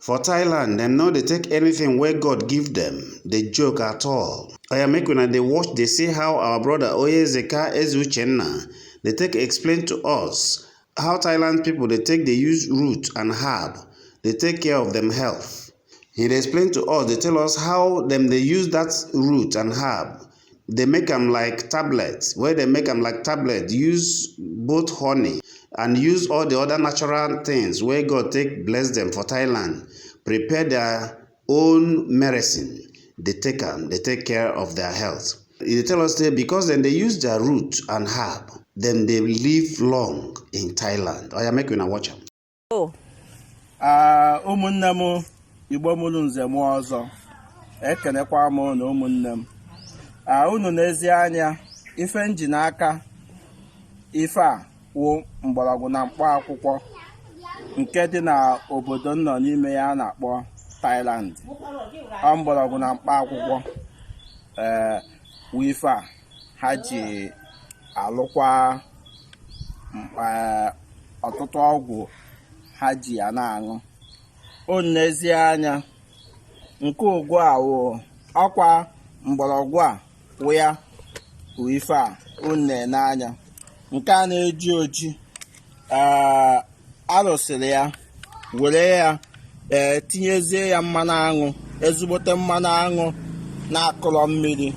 For Thailand, dem no dey take anything wey God give dem dey joke at all. Oya make una dey watch dey see how our brother Oyezeka Ezuchenna dey take explain to us how Thailand people dey take dey use root and herb dey take care of dem health. He dey explain to us, dey tell us how dem dey use that root and herb. They make am like tablets, where they make am like tablet, use both honey and use all the other natural things where God take bless them for Thailand, prepare their own medicine. They take am, they take care of their health. They tell us that because then they use their root and herb, then they live long in Thailand. Oya make una watch am. Oh. Ụmụnne m Igbo mụrụ nze m ọzọ ekenekwa m na ụmụnne m unu n'ezie anya ife nji n'aka ife a wụ mgbọrọgwụ na mkpa akwụkwọ nke dị na obodo nọ n'ime ya na-akpọ Thailand. Mgbọrọgwụ na mkpa akwụkwọ wụ ife a ha ji alụkwa ọtụtụ ọgwụ ha ji ya na-aṅụ. Unu n'ezie anya nke ugwu a wụ ọkwa mgbọrọgwụ a wụ ya wụ ife a unu na-ene anya nke a na-eji oji arụsịrị ya were ya tinyezie ya mmanụ aṅụ, ezigbote mmanụ aṅụ na-akụrọ mmiri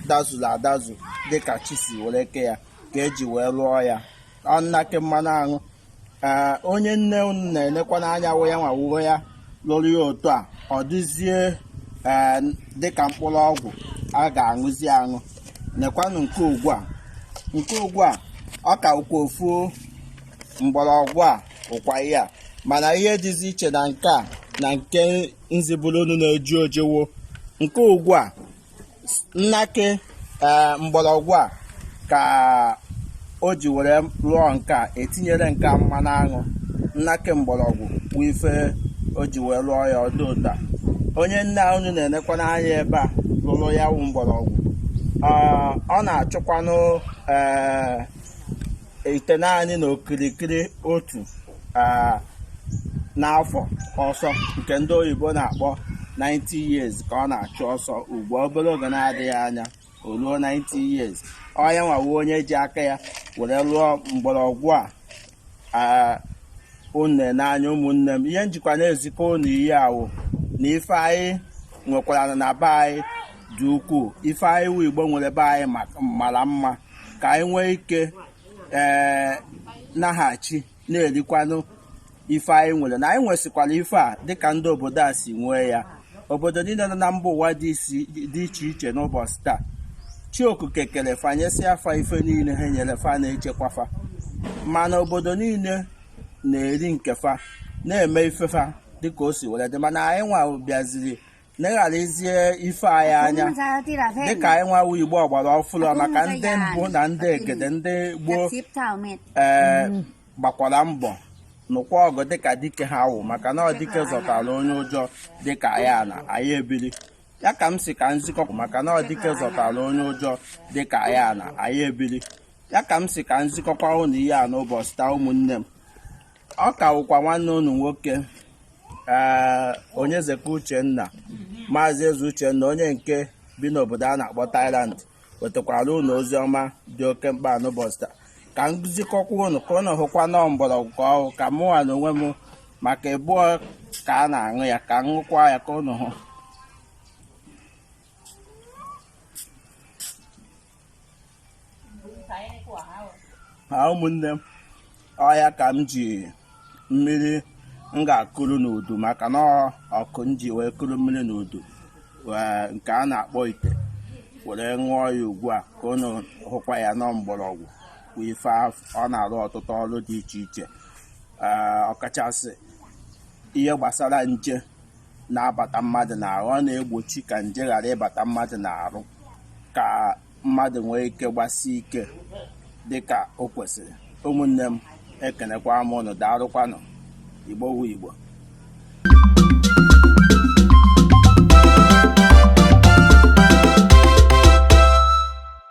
dazuru adazu dịka chisi were ke ya ka eji wee lụọ ya nnake mmanụ aṅụ. Onye nne unu na-enekwa n'anya wụ ya nwa wuo ya lụrụ ya otu a ọ dịzie dịka mkpụrụ ọgwụ a ga-aṅụzi aṅụ. Nekwanụ nke ugwu a ọ ka ụkwa ofu mgbọrọgwụ a ụkwa ihe a, mana ihe dịzi iche na nke a na nke nzibụlunu na-eji ojewo nke ugwu a nnake mgbọrọgwụ a ka o ji were lụọ nke a etinyere nke mmanụ aṅụ. Nnake mgbọrọgwụ bụ ife o ji wee lụọ ya ọdụ ụda. Onye nne unu na-enekwa n'anya ebe a lụrụ ya wụ mgbọrọgwụ ọ na-achụkwanụ ite naanị na okirikiri otu n'afọ ọsọ nke ndị oyibo na-akpọ 90 years ka ọ na-achụ ọsọ. Ugbu obere oge na-adịghị anya o ruo 90 years ọya nwawo onye ji aka ya were lụọ mgbọrọgwụ a. Unu n'anya ụmụnne m, ihe njikwa na-ezikọ unu ihe awụ na ife anyị nwekwara na be anyị dị ukwuu. Ife anyị wụ Igbo nwere be anyị mara mma ka anyị nwee ike naghachi na-erikwanụ ife anyị nwere na anyị nwesịkwara ife a dịka ndị obodo a si nwee ya. Obodo niile nọ na mba ụwa dị iche iche n'ụbọchị taa Chiokuke kere fanyesi afa ife niile ha nyere fa na-echekwafa, mana obodo niile na-eri nke fa na-eme ifefa dịka o si were dị, mana anyị nwa bịaziri na-egharazie ife anyị anya dịka anyị nwa Igbo ọgbara ọfụrụ maka ndị mbụ na ndị egede ndị gboo gbakwara mbọ nụkwa ọgụ dịka dike ha wụ maka na ọ dike zọtara onye ụjọ dịka ya na anyị ebili ya ka m si ka nzikọ maka na ọ dike zọtara onye ụjọ dịka ya na anyị ebili ya ka m si ka nzikọkwa unu ihe a n'ụbọchị taa ụmụnne m. Ọ ka wụkwa nwanne unu nwoke Onyezeka Uchenna, Maazị Eze Uchenna, onye nke bi n'obodo a na-akpọ Thailand, wetakwara unu ozi ọma dị oke mkpa n'ụbọchị taa ka nzikọkwa unu ka unu hụkwa nọ mgbọrọgwụ ka ọhụ ka mụnwa na onwe m maka ịbụọ ka a na-aṅụ ya ka ṅụkwa ya ka unu hụ. Ụmụnne m, ọya ka m ji mmiri m ga-akụrụ n'udu maka na ọkụ m ji wee kụrụ mmiri n'udu nke a na-akpọ ite were ṅụọ ya ugbu a ka unu hụkwa ya nọ mgbọrọgwụ wụ ife ọ na-arụ ọtụtụ ọrụ dị iche iche ọkachasị ihe gbasara nje na-abata mmadụ n'ahụ. Ọ na-egbochi ka nje ghara ịbata mmadụ n'ahụ ka mmadụ nwee ike gbasie ike dịka o kwesịrị. Ụmụnne m ekenekwa m unu, daalụkwanụ. Igbo wụ Igbo.